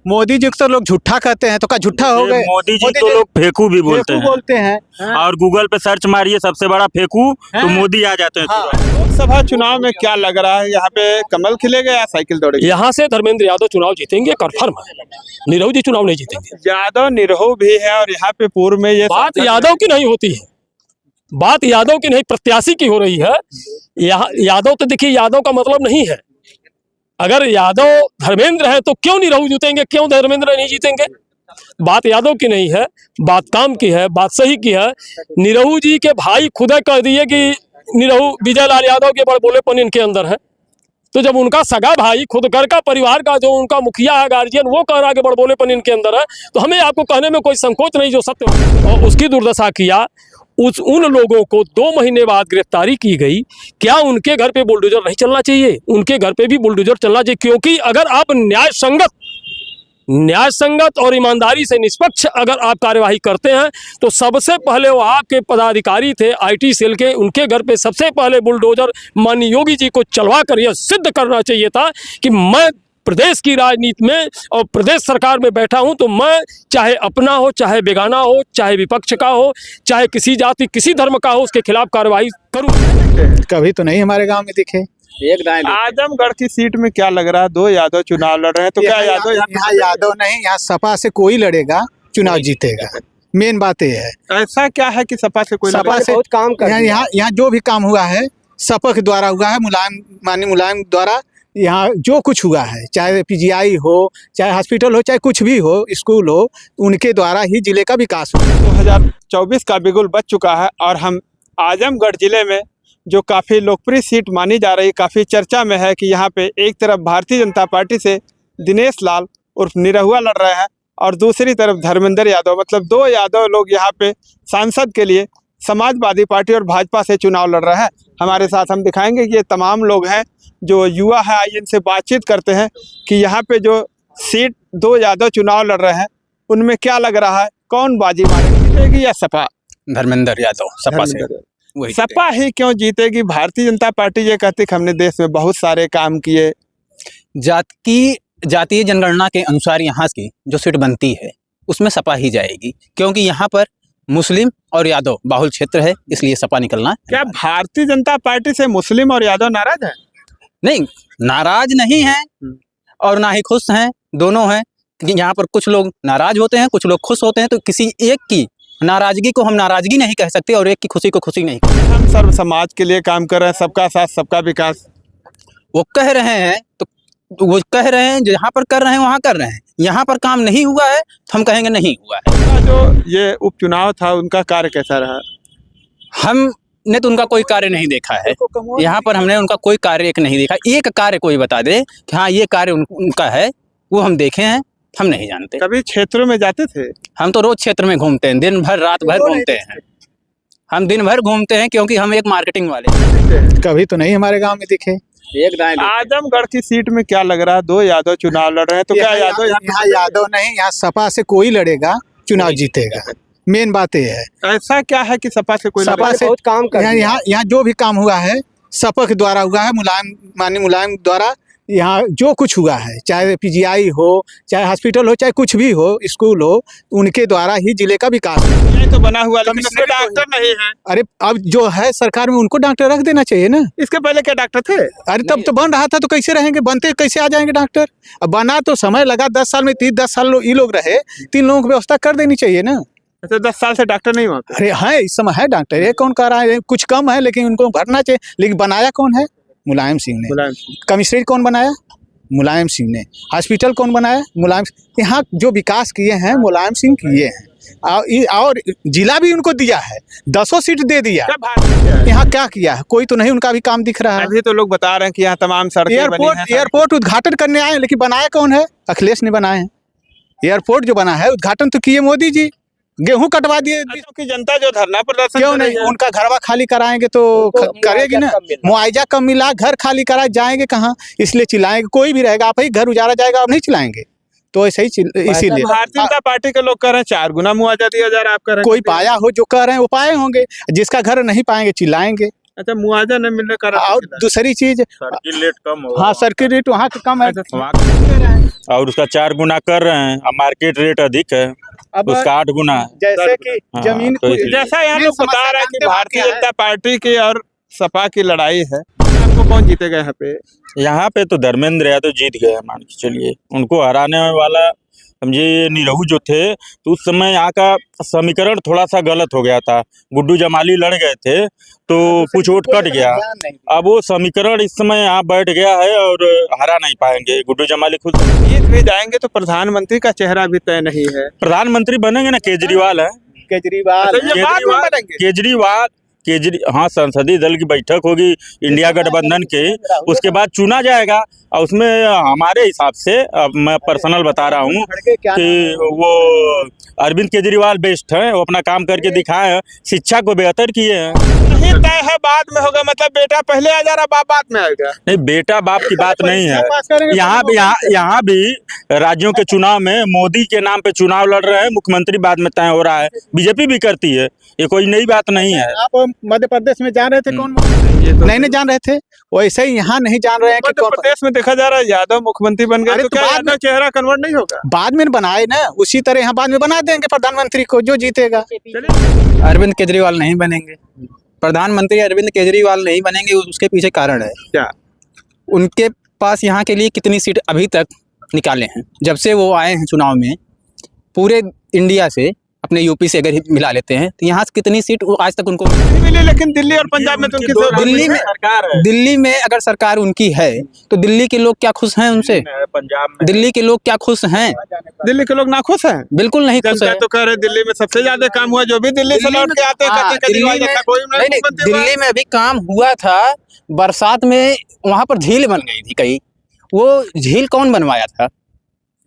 मोदी जी को तो लोग झूठा कहते हैं, तो क्या झूठा हो गए? मोदी जी तो लोग फेकू भी बोलते हैं। और गूगल पे सर्च मारिए सबसे बड़ा फेकू तो मोदी आ जाते हैं। लोकसभा चुनाव में क्या लग रहा है, यहाँ पे कमल खिलेगा या साइकिल दौड़ेगी? यहाँ से धर्मेंद्र यादव चुनाव जीतेंगे, कन्फर्म है। निरहू जी चुनाव नहीं जीतेंगे। यादव निरहू भी है और यहाँ पे पूर्व में ये बात यादव की नहीं होती है, बात यादव की नहीं, प्रत्याशी की हो रही है। यहाँ यादव तो देखिए, यादव का मतलब नहीं है। अगर यादव धर्मेंद्र है तो क्यों निरहू जीतेंगे, क्यों धर्मेंद्र नहीं जीतेंगे? बात यादव की नहीं है, बात काम की है, बात सही की है। निरहू जी के भाई खुद कह दिए कि निरहू विजय लाल यादव के बड़बोलेपन इनके अंदर है। तो जब उनका सगा भाई खुद घर का परिवार का जो उनका मुखिया है, गार्जियन, वो कह रहा है कि बड़बोलेपन इनके अंदर है, तो हमें आपको कहने में कोई संकोच नहीं जो सत्य हो। और उसकी दुर्दशा किया, उन लोगों को 2 महीने बाद गिरफ्तारी की गई। क्या उनके घर पे बुलडोजर नहीं चलना चाहिए? उनके घर पे भी बुलडोजर चलना चाहिए, क्योंकि अगर आप न्याय संगत और ईमानदारी से निष्पक्ष अगर आप कार्यवाही करते हैं तो सबसे पहले वो आपके पदाधिकारी थे आईटी सेल के, उनके घर पे सबसे पहले बुलडोजर माननीय योगी जी को चलवा कर यह सिद्ध करना चाहिए था कि मैं प्रदेश की राजनीति में और प्रदेश सरकार में बैठा हूं, तो मैं चाहे अपना हो, चाहे बेगाना हो, चाहे विपक्ष का हो, चाहे किसी जाति किसी धर्म का हो, उसके खिलाफ कार्रवाई करूं। कभी तो नहीं हमारे गांव में दिखे। आजमगढ़ की सीट में क्या लग रहा है, 2 यादव चुनाव लड़ रहे हैं, तो क्या यादव यहाँ यादव नहीं, यहाँ सपा से कोई लड़ेगा चुनाव जीतेगा। मेन बात ये है। ऐसा क्या है कि सपा से कोई सपा से काम यहाँ जो भी काम हुआ है सपा के द्वारा हुआ है, माननीय मुलायम द्वारा। यहाँ जो कुछ हुआ है, चाहे पीजीआई हो, चाहे हॉस्पिटल हो, चाहे कुछ भी हो, स्कूल हो, उनके द्वारा ही जिले का विकास हुआ। 2024 का बिगुल बज चुका है और हम आजमगढ़ जिले में जो काफ़ी लोकप्रिय सीट मानी जा रही, काफ़ी चर्चा में है कि यहाँ पे एक तरफ भारतीय जनता पार्टी से दिनेश लाल उर्फ निरहुआ लड़ रहे हैं और दूसरी तरफ धर्मेंद्र यादव, मतलब 2 यादव लोग यहाँ पे सांसद के लिए समाजवादी पार्टी और भाजपा से चुनाव लड़ रहे हैं। हमारे साथ हम दिखाएंगे कि ये तमाम लोग हैं जो युवा है, आइए इनसे बातचीत करते हैं कि यहाँ पे जो सीट 2 यादव चुनाव लड़ रहे हैं उनमें क्या लग रहा है, कौन बाजी मारेगी या सपा? धर्मेंद्र यादव सपा से। सपा ही क्यों जीतेगी? भारतीय जनता पार्टी ये कहती कि हमने देश में बहुत सारे काम किए। जातीय जनगणना के अनुसार यहाँ की जो सीट बनती है उसमें सपा ही जाएगी, क्योंकि यहाँ पर मुस्लिम और यादव बाहुल क्षेत्र है, इसलिए सपा निकलना। क्या भारतीय जनता पार्टी से मुस्लिम और यादव नाराज है? नहीं, नाराज नहीं है और ना ही खुश हैं, दोनों हैं। यहाँ पर कुछ लोग नाराज होते हैं, कुछ लोग खुश होते हैं, तो किसी एक की नाराजगी को हम नाराजगी नहीं कह सकते और एक की खुशी को खुशी नहीं। हम सर्व समाज के लिए काम कर रहे हैं, सबका साथ सबका विकास वो कह रहे हैं, तो वो कह रहे हैं जहाँ पर कर रहे हैं वहाँ कर रहे हैं। यहाँ पर काम नहीं हुआ है तो हम कहेंगे नहीं हुआ है। जो ये उपचुनाव था उनका कार्य कैसा रहा? हमने तो उनका कोई कार्य नहीं देखा है, यहाँ पर हमने उनका कोई कार्य एक नहीं देखा। एक कार्य कोई बता दे कि हाँ ये कार्य उनका है, वो हम देखे हैं, हम नहीं जानते। कभी क्षेत्रों में जाते थे? हम तो रोज क्षेत्र में घूमते हैं, दिन भर रात भर घूमते हैं। हम दिन भर घूमते हैं क्योंकि हम एक मार्केटिंग वाले। कभी तो नहीं हमारे गांव में दिखे। आजमगढ़ की सीट में क्या लग रहा है, 2 यादव चुनाव लड़ रहे हैं, तो क्या यादव? यहाँ यादव नहीं, यहाँ सपा से कोई लड़ेगा चुनाव जीतेगा। मेन बात ये है। ऐसा क्या है कि सपा से कोई सपा से काम यहाँ जो भी काम हुआ है सपा के द्वारा हुआ है, माननीय मुलायम द्वारा। यहाँ जो कुछ हुआ है, चाहे पीजीआई हो, चाहे हॉस्पिटल हो, चाहे कुछ भी हो, स्कूल हो, उनके द्वारा ही जिले का विकास हो। ये तो बना हुआ, लेकिन इसमें डॉक्टर नहीं है। अरे अब जो है सरकार में उनको डॉक्टर रख देना चाहिए ना। इसके पहले क्या डॉक्टर थे? अरे तब तो बन रहा था, तो कैसे रहेंगे? बनते कैसे आ जाएंगे डॉक्टर? अब बना तो समय लगा, 10 साल में 10 साल ये लोग रहे, 3 लोगों की व्यवस्था कर देनी चाहिए ना। अच्छा, 10 साल से डॉक्टर नहीं हुआ? अरे है, इस समय है डॉक्टर, ये कौन कह रहा है? कुछ कम है लेकिन उनको भरना चाहिए। लेकिन बनाया कौन है? मुलायम सिंह ने। कमिश्नरेट कौन बनाया? मुलायम सिंह ने। हॉस्पिटल कौन बनाया? मुलायम। यहाँ जो विकास किए हैं मुलायम सिंह किए हैं और जिला भी उनको दिया है, 10 सीट दे दिया। यहाँ क्या किया है? कोई तो नहीं उनका भी काम दिख रहा है। अभी तो लोग बता रहे हैं कि यहाँ तमाम सड़कें एयरपोर्ट उद्घाटन करने आए, लेकिन बनाया कौन है? अखिलेश ने बनाए हैं। एयरपोर्ट जो बना है उद्घाटन तो किए मोदी जी। गेहूं कटवा दिए। की जनता जो धरना प्रदर्शन क्यों नहीं? उनका घरवा खाली कराएंगे तो करेगी ना। मुआवजा कम मिला, घर खाली कराए, जाएंगे कहाँ? इसलिए चिल्लाएंगे। कोई भी रहेगा, आप ही घर उजाड़ा जाएगा, आप नहीं चिल्लाएंगे। तो ऐसे ही इसीलिए भारतीय जनता पार्टी के लोग कह रहे हैं 4 गुना मुआवजा दिया जा रहा है। आप कह रहे हैं कोई पाया हो, जो कह रहे हैं वो पाए होंगे, जिसका घर नहीं पाएंगे चिल्लाएंगे। अच्छा, मुआवजा न मिलने का। और दूसरी चीज, सर्किल रेट कम हो। हाँ, सर्किल रेट वहाँ का कम है। रहे हैं। और उसका 4 गुना कर रहे हैं। अब मार्केट रेट अधिक है, अब उसका 8 गुना है। जैसे कि हाँ, जमीन तो इसलिए- जैसा यहाँ लोग बता रहे हैं कि जानते हो भारतीय क्या है? जनता पार्टी की और सपा की लड़ाई है, आपको कौन जीतेगा यहाँ पे? यहाँ पे तो धर्मेंद्र यादव जीत गए, मान के चलिए। उनको हराने वाला समझे ये निरहू जो थे, तो उस समय यहाँ का समीकरण थोड़ा सा गलत हो गया था। गुड्डू जमाली लड़ गए थे तो कुछ वोट कट गया। अब वो समीकरण इस समय यहाँ बैठ गया है और हरा नहीं पाएंगे गुड्डू जमाली खुद। जीत भी जाएंगे तो प्रधानमंत्री का चेहरा भी तय नहीं है। प्रधानमंत्री बनेंगे ना, केजरीवाल है। केजरीवाल अच्छा, ये बाद में बनेंगे? हाँ, संसदीय दल की बैठक होगी इंडिया गठबंधन के, उसके बाद चुना जाएगा। और उसमें हमारे हिसाब से, अब मैं पर्सनल बता रहा हूँ कि वो अरविंद केजरीवाल बेस्ट है। वो अपना काम करके दिखाए हैं, शिक्षा को बेहतर किए हैं। नहीं तय है, बाद में होगा, मतलब बेटा पहले आ जा रहा, बाप बाद में आएगा। नहीं, बेटा बाप की बात नहीं है। यहाँ भी राज्यों के चुनाव में मोदी के नाम पे चुनाव लड़ रहे हैं, मुख्यमंत्री बाद में तय हो रहा है। बीजेपी भी करती है, ये कोई नई बात नहीं है। आप मध्य प्रदेश में जान रहे थे कौन नहीं जान रहे थे, वैसे ही यहाँ नहीं जान रहे हैं कि मध्य प्रदेश में देखा जा रहा है यादव मुख्यमंत्री बन गए, तो क्या यादव चेहरा कन्वर्ट नहीं होगा? बाद में बनाए ना, उसी तरह यहाँ बाद में बना देंगे प्रधानमंत्री को, जो जीतेगा। अरविंद केजरीवाल नहीं बनेंगे, प्रधानमंत्री अरविंद केजरीवाल नहीं बनेंगे। उसके पीछे कारण है क्या? उनके पास यहाँ के लिए कितनी सीट अभी तक निकाले हैं। जब से वो आए हैं चुनाव में, पूरे इंडिया से, अपने यूपी से अगर मिला लेते हैं, तो यहाँ से कितनी सीट आज तक उनको नहीं मिली। लेकिन दिल्ली और पंजाब में तो उनकी दिल्ली में अगर सरकार उनकी है तो दिल्ली के लोग क्या खुश हैं उनसे? पंजाब में दिल्ली के लोग क्या खुश हैं? दिल्ली के लोग नाखुश हैं। बिल्कुल नहीं खुश जनता है। तो कह रहे दिल्ली में सबसे ज्यादा काम हुआ, जो भी दिल्ली से लौट के आते हैं कहते हैं केजरीवाल जैसा कोई नहीं, दिल्ली में भी काम हुआ था। बरसात में वहां पर झील बन गई थी कई, वो झील कौन बनवाया था?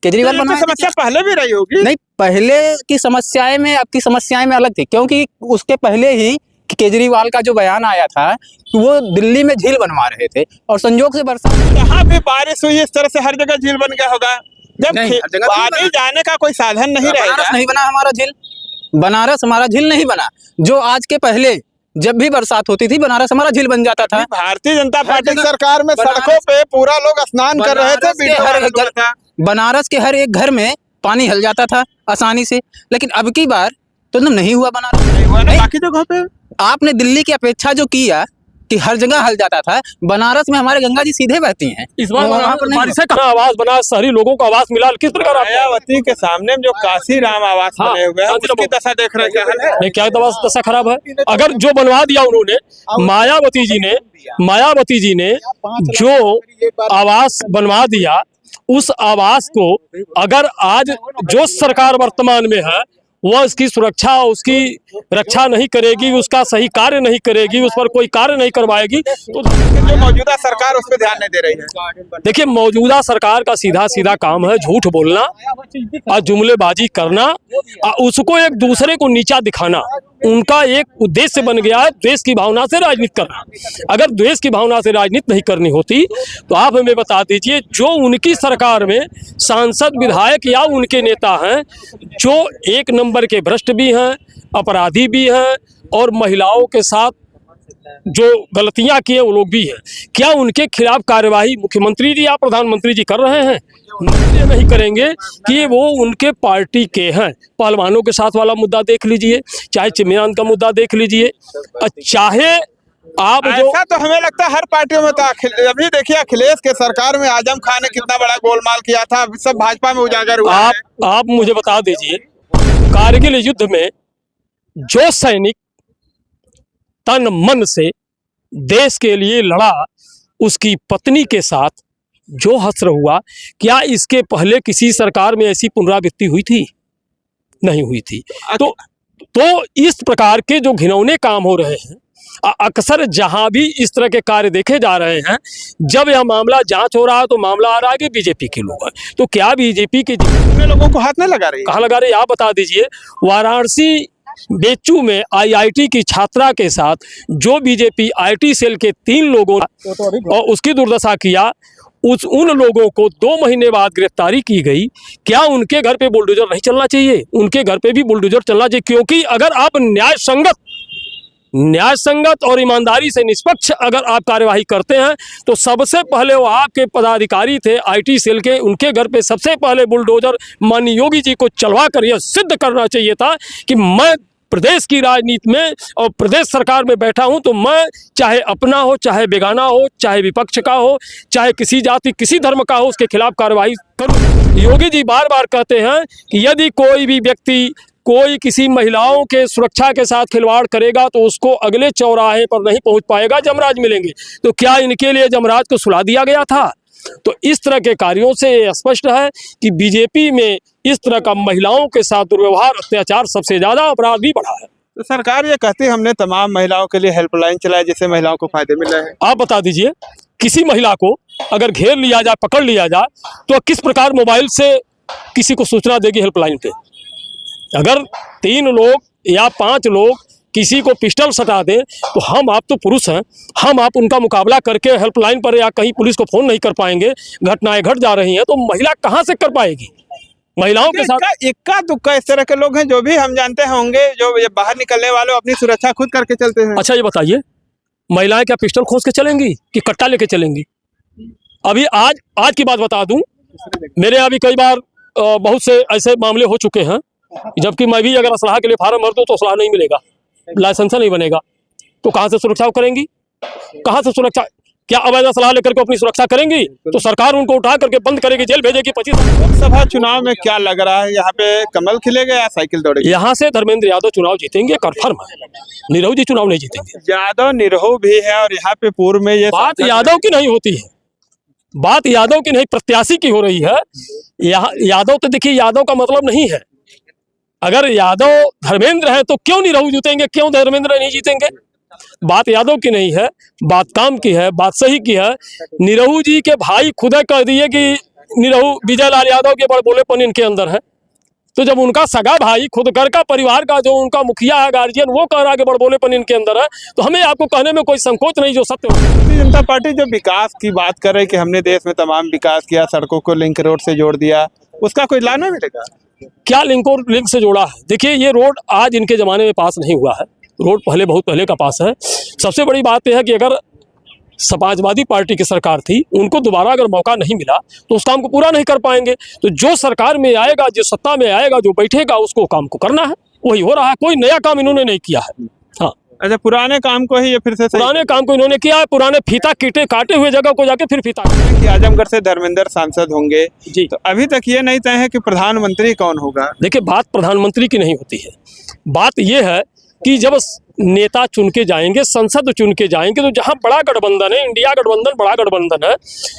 केजरीवाल बनवाया। समस्या पहले भी रही होगी। नहीं, पहले की समस्याएं में अब की समस्याएं में अलग थी, क्योंकि उसके पहले ही केजरीवाल का जो बयान आया था कि वो दिल्ली में झील बनवा रहे थे, और संयोग से बरसात यहाँ भी बारिश हुई, इस तरह से हर जगह झील बन गया होगा। जब नहीं, हर जगह झील आने बना। जाने का कोई साधन नहीं बनारस रहेगा। नहीं बना हमारा झील, बनारस हमारा झील नहीं बना। जो आज के पहले जब भी बरसात होती थी, बनारस हमारा झील बन जाता था। भारतीय जनता पार्टी की जगह सरकार में बनारस- सड़कों पे पूरा लोग स्नान कर रहे थे, बनारस के वीडियो हर वायरल हुआ घर- था। बनारस के हर एक घर में पानी हल जाता था आसानी से। लेकिन अब की बार तो नहीं हुआ बनारस। नहीं हुआ ना बाकी जगहों पे। आपने दिल्ली की अपेक्षा जो किया कि हर जगह हल जाता था, बनारस में हमारे गंगा जी सीधे बहती हैं। इस बार वहाँ पर नहीं बारिश से कहाँ आवाज बना, शहरी लोगों को आवाज मिला, किस प्रकार आप मायावती के सामने जो काशी राम आवास हाँ, बने हुए हैं, हाँ, उसकी दशा देख रहे हैं, क्या हाल है? नहीं, क्या दशा खराब है? अगर जो बनवा दिया उन्होंने, मायावती जी ने जो आवास बनवा दिया, उस आवास को अगर आज जो सरकार वर्तमान में है वह उसकी सुरक्षा, उसकी रक्षा नहीं करेगी, उसका सही कार्य नहीं करेगी, उस पर कोई कार्य नहीं करवाएगी, तो जो मौजूदा सरकार उस पर ध्यान नहीं दे रही है। देखिए, मौजूदा सरकार का सीधा सीधा काम है झूठ बोलना और जुमलेबाजी करना और उसको एक दूसरे को नीचा दिखाना। उनका एक उद्देश्य बन गया है द्वेष की भावना से राजनीति करना। अगर द्वेष की भावना से राजनीति नहीं करनी होती तो आप हमें बता दीजिए, जो उनकी सरकार में सांसद, विधायक या उनके नेता हैं जो एक नंबर के भ्रष्ट भी हैं, अपराधी भी हैं और महिलाओं के साथ जो गलतियां किए वो लोग भी हैं, क्या उनके खिलाफ कार्यवाही मुख्यमंत्री जी या प्रधानमंत्री जी कर रहे हैं? ये नहीं करेंगे कि वो उनके पार्टी के हैं। पहलवानों के साथ वाला मुद्दा देख लीजिए, चाहे चिमयान का मुद्दा देख लीजिए, चाहे आप जो ऐसा तो हमें लगता है हर पार्टियों में। तो अभी देखिए अखिलेश के सरकार में आजम खान ने कितना बड़ा गोलमाल किया था, सब भाजपा में उजागर हुआ है। आप मुझे बता दीजिए, कारगिल युद्ध में जो सैनिक तन मन से देश के लिए लड़ा, उसकी पत्नी के साथ जो हश्र हुआ, क्या इसके पहले किसी सरकार में ऐसी पुनरावृत्ति हुई थी? नहीं हुई थी। तो इस प्रकार के जो घिनौने काम हो रहे हैं, अक्सर जहां भी इस तरह के कार्य देखे जा रहे हैं, जब यह मामला जांच हो रहा है तो मामला आ रहा है कि बीजेपी के लोग हैं। तो क्या बीजेपी के लोगों को हाथ नहीं लगा रही? कहाँ लगा रहे, आप बता दीजिए। वाराणसी बेचू में आईआईटी की छात्रा के साथ जो बीजेपी आईटी सेल के 3 लोगों और उसकी दुर्दशा किया, उन लोगों को 2 महीने बाद गिरफ्तारी की गई। क्या उनके घर पे बुलडोजर नहीं चलना चाहिए? उनके घर पे भी बुलडोजर चलना चाहिए, क्योंकि अगर आप न्याय संगत न्याय संगत और ईमानदारी से निष्पक्ष अगर आप कार्यवाही करते हैं तो सबसे पहले वो आपके पदाधिकारी थे आईटी सेल के, उनके घर पे सबसे पहले बुलडोजर माननीय योगी जी को चलवा कर यह सिद्ध करना चाहिए था कि मैं प्रदेश की राजनीति में और प्रदेश सरकार में बैठा हूं तो मैं चाहे अपना हो, चाहे बेगाना हो, चाहे विपक्ष का हो, चाहे किसी जाति किसी धर्म का हो, उसके खिलाफ कार्रवाई करूं। योगी जी बार बार कहते हैं कि यदि कोई भी व्यक्ति कोई किसी महिलाओं के सुरक्षा के साथ खिलवाड़ करेगा तो उसको अगले चौराहे पर नहीं पहुंच पाएगा, जमराज मिलेंगे। तो क्या इनके लिए जमराज को सुला दिया गया था? तो इस तरह के कार्यों से स्पष्ट है कि बीजेपी में इस तरह का महिलाओं के साथ दुर्व्यवहार, अत्याचार, सबसे ज्यादा अपराध भी बढ़ा है। तो सरकार ये कहती है हमने तमाम महिलाओं के लिए हेल्पलाइन चलाई जिससे महिलाओं को फायदे मिल रहे हैं। आप बता दीजिए, किसी महिला को अगर घेर लिया जाए, पकड़ लिया जाए, तो किस प्रकार मोबाइल से किसी को सूचना देगी हेल्पलाइन पे? अगर 3 लोग या 5 लोग किसी को पिस्टल सटा दें तो हम आप तो पुरुष हैं, हम आप उनका मुकाबला करके हेल्पलाइन पर या कहीं पुलिस को फोन नहीं कर पाएंगे, घटनाएं घट जा रही हैं, तो महिला कहां से कर पाएगी? महिलाओं के साथ इक्का दुक्का इस तरह के लोग हैं जो भी हम जानते होंगे, जो ये बाहर निकलने वाले अपनी सुरक्षा खुद करके चलते हैं। अच्छा ये बताइए, महिलाएं क्या पिस्टल खोज के चलेंगी कि कट्टा लेके चलेंगी? अभी आज की बात बता दूं, मेरे यहाँ भी कई बार बहुत से ऐसे मामले हो चुके हैं, जबकि मैं भी अगर असलाह के लिए फार्म भर दूं तो असलाह नहीं मिलेगा, लाइसेंस नहीं बनेगा, तो कहां से सुरक्षा करेंगी? कहां से सुरक्षा? क्या अवैध असलाह लेकर के अपनी सुरक्षा करेंगी? तो सरकार उनको उठा करके बंद करेगी, जेल भेजेगी। 25 लोकसभा चुनाव में क्या लग रहा है, यहाँ पे कमल खिलेगा या साइकिल दौड़ेगी? यहाँ से धर्मेंद्र यादव चुनाव जीतेंगे, कन्फर्म है। निरहू जी चुनाव नहीं जीतेंगे। यादव निरहू भी है और यहाँ पे पूर्व में ये बात यादव की नहीं होती है, बात यादव की नहीं, प्रत्याशी की हो रही है। यहाँ यादव तो देखिए, यादव का मतलब नहीं है, अगर यादव धर्मेंद्र है तो क्यों निरहू जीतेंगे, क्यों धर्मेंद्र नहीं जीतेंगे? बात यादव की नहीं है, बात काम की है, बात सही की है। निरहू जी के भाई खुद कह दिए कि निरहू विजय लाल यादव के बड़बोलेपन इनके अंदर है, तो जब उनका सगा भाई खुद घर का परिवार का जो उनका मुखिया है, गार्जियन, वो कह रहा है कि बड़बोलेपन इनके अंदर है, तो हमें आपको कहने में कोई संकोच नहीं, जो सत्य है। भारतीय जनता पार्टी जो विकास की बात कर रही है कि हमने देश में तमाम विकास किया, सड़कों को लिंक रोड से जोड़ दिया, उसका कोई लाभ नहीं मिलेगा? क्या लिंक से जोड़ा है? देखिए, ये रोड आज इनके ज़माने में पास नहीं हुआ है, रोड पहले बहुत पहले का पास है। सबसे बड़ी बात यह है कि अगर समाजवादी पार्टी की सरकार थी, उनको दोबारा अगर मौका नहीं मिला तो उस काम को पूरा नहीं कर पाएंगे। तो जो सरकार में आएगा, जो सत्ता में आएगा, जो बैठेगा, उसको काम को करना है, वही हो रहा है। कोई नया काम इन्होंने नहीं किया है। हाँ, अच्छा, पुराने काम को ही ये फिर से पुराने काम को इन्होंने किया है, पुराने फीता काटे हुए जगह को जाके फिर फीता कि आजमगढ़ से धर्मेंद्र सांसद होंगे जी। तो अभी तक ये नहीं तय है कि प्रधानमंत्री कौन होगा। देखिए, बात प्रधानमंत्री की नहीं होती है, बात यह है कि जब नेता चुन के जाएंगे, संसद चुन के जाएंगे, तो जहां बड़ा गठबंधन है, इंडिया गठबंधन बड़ा गठबंधन है,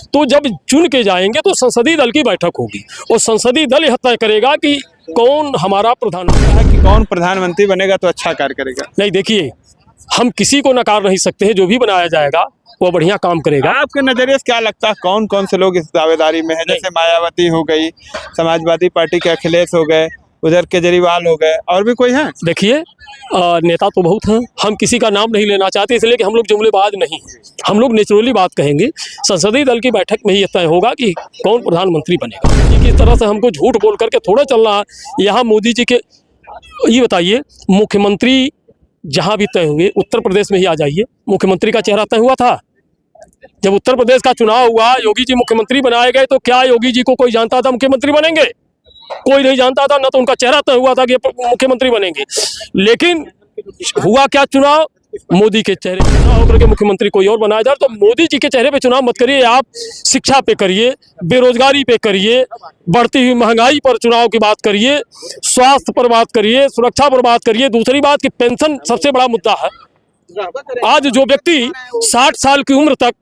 तो जब चुन के जाएंगे तो संसदीय दल की बैठक होगी और संसदीय दल यह तय करेगा कि कौन हमारा प्रधानमंत्री है, कि कौन प्रधानमंत्री बनेगा तो अच्छा कार्य करेगा। नहीं, देखिए, हम किसी को नकार नहीं सकते हैं, जो भी बनाया जाएगा वो बढ़िया काम करेगा। आपके नजरिए से क्या लगता है कौन कौन से लोग इस दावेदारी में है? जैसे मायावती हो गई, समाजवादी पार्टी के अखिलेश हो गए, उधर केजरीवाल हो गए, और भी कोई है? देखिए, नेता तो बहुत हैं, हम किसी का नाम नहीं लेना चाहते, इसलिए कि हम लोग जुमलेबाज नहीं हैं, हम लोग नेचुरली बात कहेंगे। संसदीय दल की बैठक में ही तय होगा कि कौन प्रधानमंत्री बनेगा। किस तरह से हमको झूठ बोल करके थोड़ा चलना है। यहाँ मोदी जी के, ये बताइए, मुख्यमंत्री जहाँ भी तय हुए, उत्तर प्रदेश में ही आ जाइए, मुख्यमंत्री का चेहरा तय हुआ था। जब उत्तर प्रदेश का चुनाव हुआ, योगी जी मुख्यमंत्री बनाए गए, तो क्या योगी जी को कोई जानता था मुख्यमंत्री बनेंगे? कोई नहीं जानता था, न तो उनका चेहरा तय हुआ था कि मुख्यमंत्री बनेंगे। लेकिन हुआ क्या, चुनाव मोदी के चेहरे पे चुनाव होकर के मुख्यमंत्री कोई और बनाया जाए। तो मोदी जी के चेहरे पे चुनाव मत करिए, आप शिक्षा पे करिए, बेरोजगारी पे करिए, बढ़ती हुई महंगाई पर चुनाव की बात करिए, स्वास्थ्य पर बात करिए, सुरक्षा पर बात करिए। दूसरी बात कि पेंशन सबसे बड़ा मुद्दा है। आज जो व्यक्ति 60 साल की उम्र तक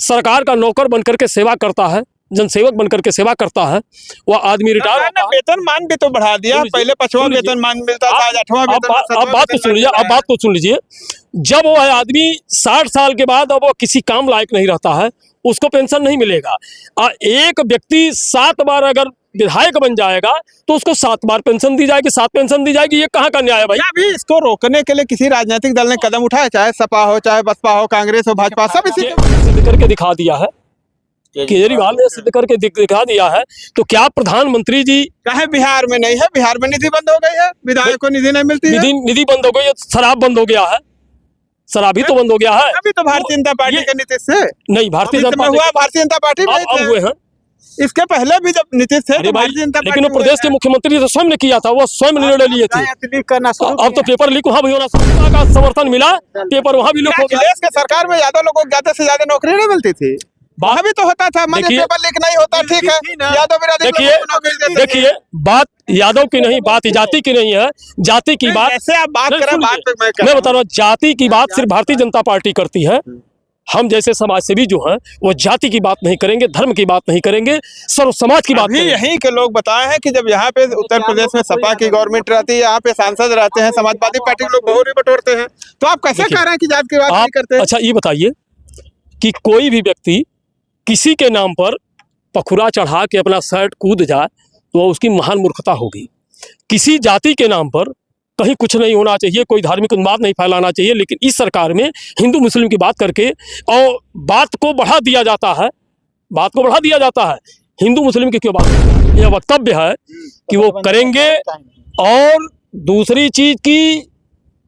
सरकार का नौकर बनकर के सेवा करता है, जनसेवक बनकर के सेवा करता है, वह आदमी रिटायर होता है। वेतनमान भी तो बढ़ा दिया, पहले 5वां वेतनमान मिलता था, आज 8वां वेतनमान। अब बात तो सुन लीजिए, अब बात तो सुन लीजिए। जब वो आदमी 60 साल के बाद अब वो किसी काम लायक नहीं रहता है, उसको पेंशन नहीं मिलेगा। एक व्यक्ति 7 बार अगर विधायक बन जाएगा तो उसको 7 बार पेंशन दी जाएगी, 7 पेंशन दी जाएगी। ये कहाँ का न्याय है भाई? अभी इसको रोकने के लिए किसी राजनीतिक दल ने कदम उठाया, चाहे सपा हो, चाहे बसपा हो, कांग्रेस हो, भाजपा, सब इसी सिद्ध करके दिखा दिया है, केजरीवाल ने सिद्ध करके दिखा दिया है। तो क्या प्रधानमंत्री जी कहे बिहार में नहीं है? बिहार में निधि बंद हो गई है, विधायक को निधि नहीं मिलती है, निधि बंद हो गई है, शराब बंद हो गया है, शराब ही तो बंद हो गया है। अभी तो भारतीय जनता पार्टी के नीतीश से नहीं, भारतीय अभी जनता समय हुआ पार्टी भारतीय जनता पार्टी में ही अब थे। हुए हैं। इसके पहले भी जब नीतीश थे अरे तो भाई, भारतीय जनता लेकिन वो पार्टी प्रदेश के मुख्यमंत्री तो स्वयं ने किया था, वो स्वयं निर्णय लिए थे। करना अब तो पेपर लीक वहाँ भी होना शुरू हुआ, का समर्थन मिला, पेपर वहाँ भी लीक हो गया। अखिलेश के सरकार में यादव लोगों को ज्यादा से ज्यादा नौकरी नहीं मिलती थी, वहाँ भी तो होता था। माने देखिए- पेपर लीक नहीं होता, ठीक है, यादव बिरादरी देखिए लोगों को नौकरी देते थे। देखिए, बात यादव की नहीं, बात जाति की नहीं है, जाति की बात। जैसे आप बात नहीं, करें, सुनिए, बात पे मैं मैं बता रहा हूँ, जाति की बात सिर्फ भारतीय जनता पार्टी करती है। हम जैसे समाज सेवी जो हैं वो जाति की बात नहीं करेंगे, धर्म की बात नहीं करेंगे, सर्व समाज की बात अभी करेंगे। यहीं के लोग बताए हैं कि जब यहाँ पे उत्तर प्रदेश में सपा की गवर्नमेंट रहती है, यहाँ पे सांसद रहते हैं, समाजवादी पार्टी के लोग बहुरी बटोरते हैं, तो आप कैसे देखिए, कह रहे हैं कि जात की बात नहीं आप करते? अच्छा ये बताइए कि कोई भी व्यक्ति किसी के नाम पर पखुरा चढ़ा के अपना शर्ट कूद जाए तो उसकी महान मूर्खता होगी। किसी जाति के नाम पर कहीं कुछ नहीं होना चाहिए, कोई धार्मिक उन्माद नहीं फैलाना चाहिए, लेकिन इस सरकार में हिंदू मुस्लिम की बात करके और बात को बढ़ा दिया जाता है, बात को बढ़ा दिया जाता है। हिंदू मुस्लिम की क्यों बात? यह वक्तव्य है कि वो करेंगे, और दूसरी चीज की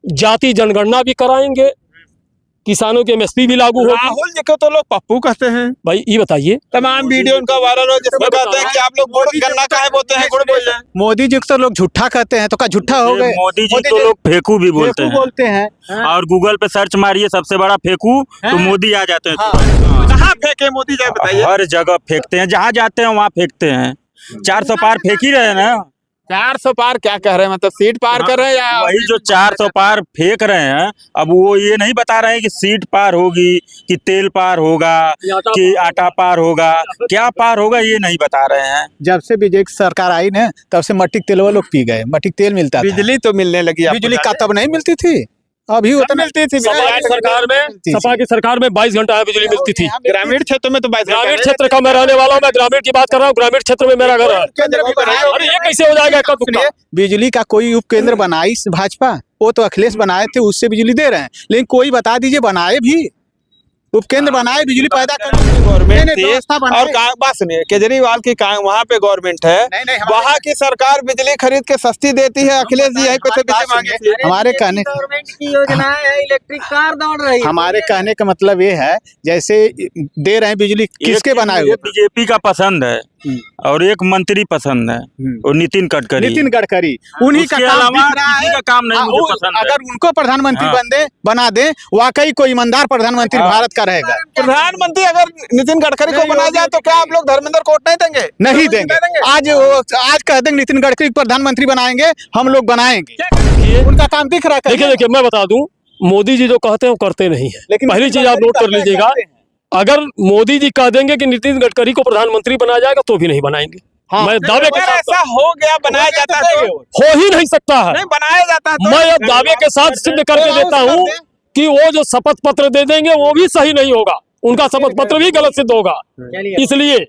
जाति जनगणना भी कराएंगे, किसानों के एमएसपी भी लागू होगी। राहुल जी को तो लोग पप्पू कहते हैं, भाई ये बताइए, तमाम वीडियो उनका वायरल हो जिसमें कहते हैं कि आप लोग गुड़ गन्ना काहे बोलते हैं, गुड़ बोल जाए। मोदी जी को तो लोग झूठा कहते हैं, तो क्या झूठा हो गए? मोदी जी तो लोग फेंकू भी बोलते हैं, बोलते हैं। और गूगल पे सर्च मारिए सबसे बड़ा फेंकू तो मोदी आ जाते हैं। कहाँ फेंके मोदी जी बताइए? हर जगह फेंकते हैं, जहाँ जाते हैं वहाँ फेंकते हैं। 400 पार फेंक ही रहे हैं ना। 400 पार क्या कह रहे हैं, मतलब सीट पार कर रहे हैं या वही जो 400 पार फेंक रहे हैं, अब वो ये नहीं बता रहे हैं कि सीट पार होगी, कि तेल पार होगा, कि आटा पार होगा, क्या पार होगा ये नहीं बता रहे हैं। जब से बीजेपी की सरकार आई ना, तब से मट्टी तेल वो लोग पी गए। मट्टी तेल मिलता था, बिजली तो मिलने लगी, आपको बिजली का बता तब नहीं मिलती थी, अभी दें। उतना मिलती थी सपा की सरकार में, सपा की सरकार में 22 घंटा बिजली मिलती थी। ग्रामीण क्षेत्र में तो 22 ग्रामीण क्षेत्र का मैं रहने वाला हूँ, मैं ग्रामीण की बात कर रहा हूँ, ग्रामीण क्षेत्र में मेरा घर है। केंद्र भी बनाए अरे ये कैसे हो जाएगा? कब सुनिए, बिजली का कोई उपकेंद्र बनाई भाजपा, वो तो अखिलेश बनाए थे, उससे बिजली दे रहे हैं। लेकिन कोई बता दीजिए, बनाए भी उपकेंद्र, बनाए बिजली पैदा करने गवर्नमेंट थी, व्यवस्था बनाई। और बात सुनिए, केजरीवाल की वहाँ पे गवर्नमेंट है, नहीं, वहाँ की सरकार बिजली खरीद के सस्ती देती है। अखिलेश जी यहीं पे से बिजली मांगी थी। हमारे कहने गवर्नमेंट की योजना है, इलेक्ट्रिक कार दौड़ रही है। हमारे कहने का मतलब ये है, जैसे दे रहे हैं बिजली, किसके बनाए हुए? बीजेपी का पसंद है और एक मंत्री पसंद है, और नितिन गडकरी। नितिन गडकरी, उन्हीं का उसके काम अलावा दिख रहा किसी है। का काम नहीं मुझे पसंद है। अगर उनको प्रधानमंत्री हाँ। बना दे, वाकई कोई ईमानदार प्रधानमंत्री हाँ। भारत का रहेगा। प्रधानमंत्री अगर नितिन गडकरी को बनाया जाए तो क्या आप लोग धर्मेंद्र को वोट नहीं देंगे? नहीं देंगे। आज कह देंगे नितिन गडकरी को प्रधानमंत्री बनाएंगे, हम लोग बनाएंगे। उनका काम दिख रहा है। देखिए मैं बता दूं, मोदी जी जो कहते हैं वो करते नहीं है। लेकिन पहली चीज आप नोट कर लीजिएगा, अगर मोदी जी कह देंगे कि नितिन गडकरी को प्रधानमंत्री बनाया जाएगा तो भी नहीं बनाएंगे। हाँ। मैं दावे के अगर साथ, ऐसा हो गया, बनाया जाता तो हो ही नहीं सकता है। नहीं, बनाया जाता तो मैं अब दावे के साथ सिद्ध करके देता हूँ कि वो जो शपथ पत्र दे देंगे वो भी सही नहीं होगा, उनका शपथ पत्र भी गलत सिद्ध होगा। इसलिए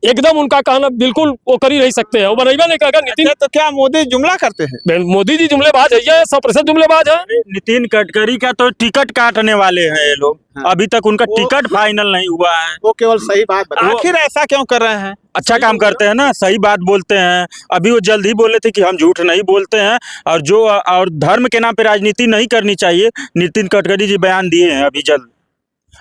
एकदम उनका कहना बिल्कुल वो कर ही नहीं सकते हैं, वो बनाइबा नहीं कहेगा नितिन। तो क्या मोदी जुमला करते हैं? मोदी जी जुमलेबाज है, ये 100% जुमलेबाज है। नितिन गडकरी का तो टिकट काटने वाले हैं ये लोग, अभी तक उनका टिकट फाइनल नहीं हुआ है। वो केवल सही बात बता। आखिर ऐसा क्यों कर रहे हैं? अच्छा काम करते हैं ना, सही बात बोलते हैं। अभी वो जल्द ही बोले थे कि हम झूठ नहीं बोलते हैं, और धर्म के नाम पे राजनीति नहीं करनी चाहिए। नितिन गडकरी जी बयान दिए हैं अभी जल्द।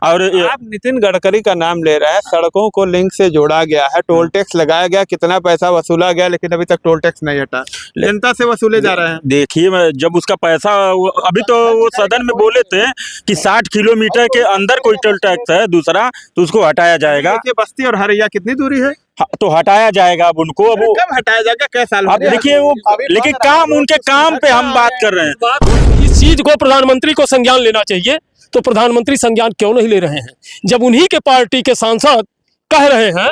और आप नितिन गडकरी का नाम ले रहे हैं, सड़कों को लिंक से जोड़ा गया है, टोल टैक्स लगाया गया, कितना पैसा वसूला गया, लेकिन अभी तक टोल टैक्स नहीं हटा, जनता से वसूले जा रहे हैं। देखिए, जब उसका पैसा अभी तो वो सदन में बोले थे कि 60 किलोमीटर के अंदर कोई टोल टैक्स है दूसरा तो उसको हटाया जाएगा। देखिए, बस्ती और हरैया कितनी दूरी है, तो हटाया जाएगा अब उनको। अब वो कब हटाया जाएगा, क्या साल अब देखिए वो, लेकिन काम, उनके काम पे हम बात कर रहे हैं। इस चीज को प्रधानमंत्री को संज्ञान लेना चाहिए, तो प्रधानमंत्री संज्ञान क्यों नहीं ले रहे हैं? जब उन्हीं के पार्टी के सांसद कह रहे हैं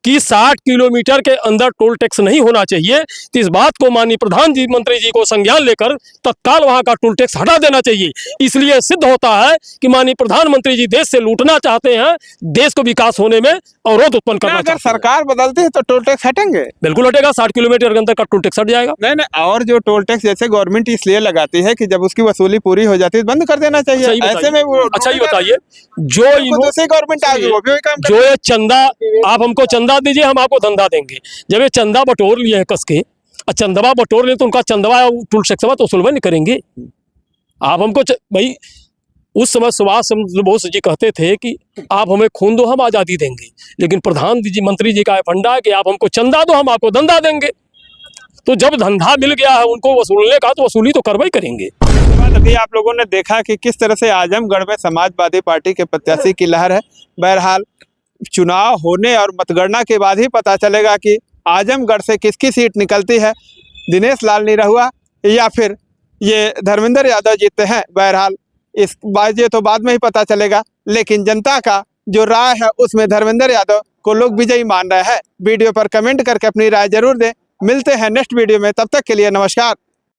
कि 60 किलोमीटर के अंदर टोल टैक्स नहीं होना चाहिए, तो इस बात को माननीय प्रधानमंत्री जी को संज्ञान लेकर तत्काल वहां का टोल टैक्स हटा देना चाहिए। इसलिए सिद्ध होता है कि माननीय प्रधानमंत्री जी देश से लूटना चाहते हैं, देश को विकास होने में अवरोध उत्पन्न करना अगर चाहते हैं। सरकार बदलती है तो टोल टैक्स हटेंगे? बिल्कुल हटेगा, 60 किलोमीटर के अंदर का टोल टैक्स हट जाएगा। नहीं, और जो टोल टैक्स जैसे गवर्नमेंट इसलिए लगाती है कि जब उसकी वसूली पूरी हो जाती है बंद कर देना चाहिए। ऐसे में वो अच्छा ये बताइए, जो दूसरी गवर्नमेंट आ गई वो भी वही काम जो ये चंदा, आप हमको चंदा दीजिए, हम आपको धंधा देंगे। जब ये चंदा बटोर लिए हैं कस के, और चंदवा बटोर लिए तो उनका चंदवा टोल टैक्स तो वसूलवा नहीं करेंगे। आप हमको भाई उस समय सुभाष चंद्र बोस जी कहते थे कि आप हमें खून दो, हम आज़ादी देंगे। लेकिन प्रधानमंत्री जी का यह फंडा है कि आप हमको चंदा दो, हम आपको धंधा देंगे। तो जब धंधा मिल गया है उनको वसूलने का, तो वसूली तो करवाई करेंगे। उसके बाद अभी आप लोगों ने देखा कि किस तरह से आजमगढ़ में समाजवादी पार्टी के प्रत्याशी की लहर है। बहरहाल चुनाव होने और मतगणना के बाद ही पता चलेगा कि आजमगढ़ से किसकी सीट निकलती है, दिनेश लाल निरहुआ या फिर ये धर्मेंद्र यादव जीतते हैं। बहरहाल इस बात ये तो बाद में ही पता चलेगा, लेकिन जनता का जो राय है उसमें धर्मेंद्र यादव को लोग विजयी मान रहे हैं। वीडियो पर कमेंट करके अपनी राय जरूर दें। मिलते हैं नेक्स्ट वीडियो में, तब तक के लिए नमस्कार।